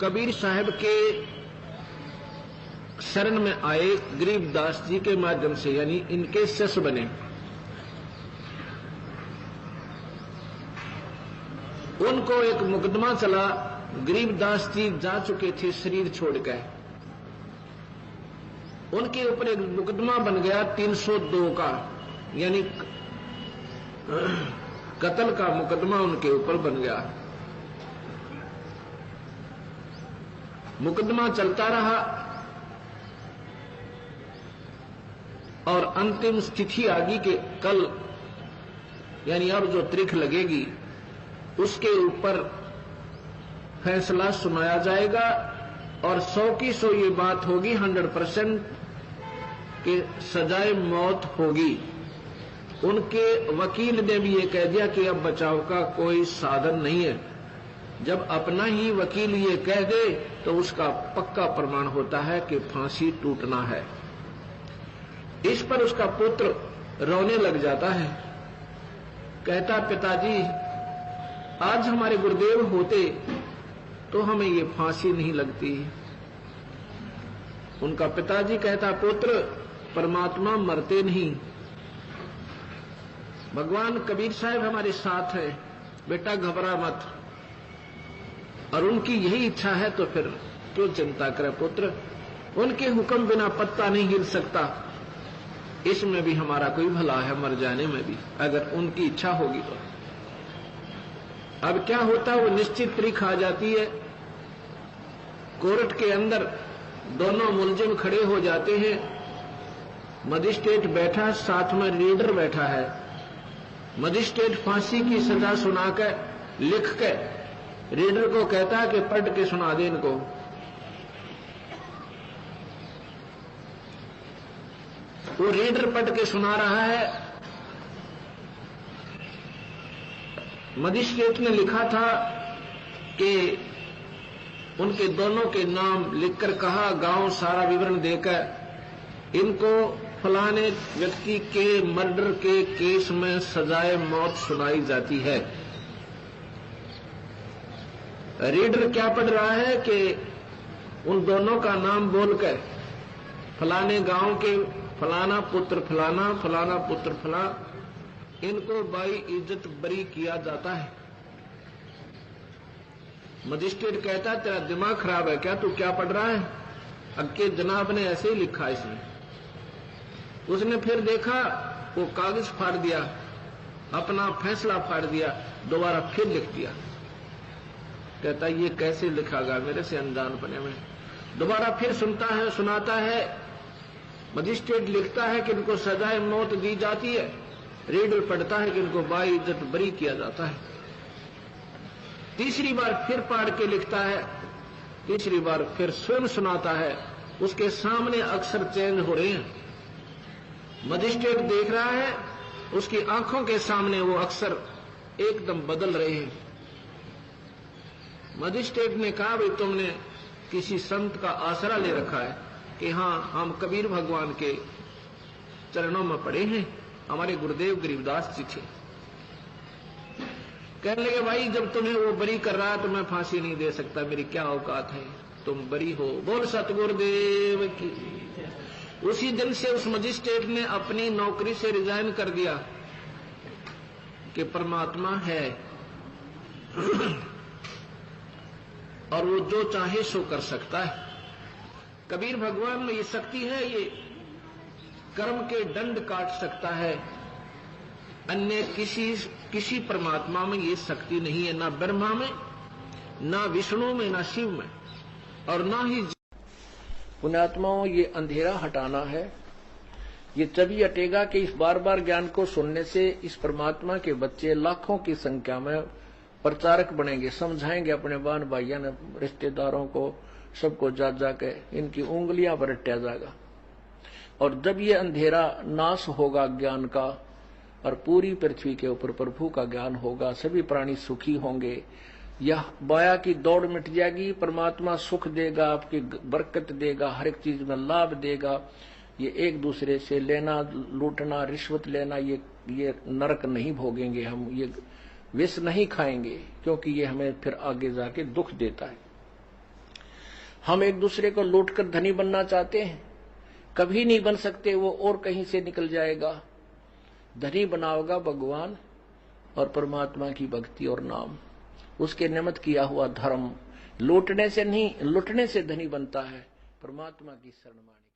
कबीर साहब के शरण में आए गरीबदास जी के माध्यम से, यानी इनके शिष्य बने। उनको एक मुकदमा चला, गरीबदास जी जा चुके थे शरीर छोड़कर, उनके ऊपर एक मुकदमा बन गया 302 का, यानी कत्ल का मुकदमा उनके ऊपर बन गया। मुकदमा चलता रहा और अंतिम स्थिति आ गई कि कल, यानी अब जो तारीख लगेगी उसके ऊपर फैसला सुनाया जाएगा और 100 की 100 ये बात होगी, 100% कि सजाए मौत होगी। उनके वकील ने भी ये कह दिया कि अब बचाव का कोई साधन नहीं है। जब अपना ही वकील ये कह दे तो उसका पक्का प्रमाण होता है कि फांसी टूटना है। इस पर उसका पुत्र रोने लग जाता है, कहता पिताजी आज हमारे गुरुदेव होते तो हमें ये फांसी नहीं लगती। उनका पिताजी कहता पुत्र परमात्मा मरते नहीं, भगवान कबीर साहब हमारे साथ है, बेटा घबरा मत। और उनकी यही इच्छा है तो फिर क्यों चिंता करे पुत्र, उनके हुक्म बिना पत्ता नहीं हिल सकता। इसमें भी हमारा कोई भला है, मर जाने में भी, अगर उनकी इच्छा होगी तो। अब क्या होता है, वो निश्चित तारीख आ जाती है, कोर्ट के अंदर दोनों मुलजिम खड़े हो जाते हैं, मजिस्ट्रेट बैठा, साथ में रीडर बैठा है। मजिस्ट्रेट फांसी की सजा सुनाकर लिखकर रीडर को कहता है कि पढ़ के सुना दे इनको। वो रीडर पढ़ के सुना रहा है। मजिस्ट्रेट ने लिखा था कि उनके दोनों के नाम लिखकर कहा, गांव सारा विवरण देकर इनको फलाने व्यक्ति के मर्डर के केस में सजाए मौत सुनाई जाती है। रीडर क्या पढ़ रहा है कि उन दोनों का नाम बोलकर फलाने गांव के फलाना पुत्र फलाना, फलाना पुत्र फला, इनको बाई इज्जत बरी किया जाता है। मजिस्ट्रेट कहता तेरा दिमाग खराब है क्या, तू क्या पढ़ रहा है? अक्के जनाब ने ऐसे ही लिखा इसमें। उसने फिर देखा, वो कागज फाड़ दिया, अपना फैसला फाड़ दिया, दोबारा फिर लिख दिया। कहता ये कैसे लिखागा मेरे से अनजान बने में। दोबारा फिर सुनता है, सुनाता है। मजिस्ट्रेट लिखता है कि इनको सजाए मौत दी जाती है, रीडर पढ़ता है कि इनको बाई इज्जत बरी किया जाता है। तीसरी बार फिर पढ़ के लिखता है, तीसरी बार फिर स्वयं सुनाता है। उसके सामने अक्षर चेंज हो रहे हैं। मजिस्ट्रेट देख रहा है, उसकी आंखों के सामने वो अक्षर एकदम बदल रहे हैं। मजिस्ट्रेट ने कहा भाई तुमने किसी संत का आसरा ले रखा है कि हाँ हम कबीर भगवान के चरणों में पड़े हैं, हमारे गुरुदेव गरीबदास जी थे। कहने लगे भाई जब तुम्हें वो बरी कर रहा है तो मैं फांसी नहीं दे सकता, मेरी क्या औकात है, तुम बरी हो। बोल सतगुरुदेव की। उसी दिन से उस मजिस्ट्रेट ने अपनी नौकरी से रिजाइन कर दिया कि परमात्मा है और वो जो चाहे सो कर सकता है। कबीर भगवान में ये शक्ति है, ये कर्म के दंड काट सकता है। अन्य किसी परमात्मा में ये शक्ति नहीं है, ना ब्रह्मा में, ना विष्णु में, ना शिव में, और ना ही। पुण्यात्माओं, ये अंधेरा हटाना है। ये तभी हटेगा कि इस बार बार ज्ञान को सुनने से इस परमात्मा के बच्चे लाखों की संख्या में प्रचारक बनेंगे, समझाएंगे अपने बहन भाइयों ने, रिश्तेदारों को, सबको जा जाके इनकी उंगलियां पर रटा जाएगा। और जब ये अंधेरा नाश होगा ज्ञान का और पूरी पृथ्वी के ऊपर प्रभु का ज्ञान होगा, सभी प्राणी सुखी होंगे, यह माया की दौड़ मिट जाएगी, परमात्मा सुख देगा, आपकी बरकत देगा, हर एक चीज में लाभ देगा। ये एक दूसरे से लेना, लूटना, रिश्वत लेना, ये नरक नहीं भोगेंगे हम, ये विष नहीं खाएंगे, क्योंकि ये हमें फिर आगे जाके दुख देता है। हम एक दूसरे को लूटकर धनी बनना चाहते हैं, कभी नहीं बन सकते, वो और कहीं से निकल जाएगा। धनी बनाओगा भगवान और परमात्मा की भक्ति और नाम, उसके निमित्त किया हुआ धर्म। लूटने से नहीं, लुटने से धनी बनता है, परमात्मा की शरण माने।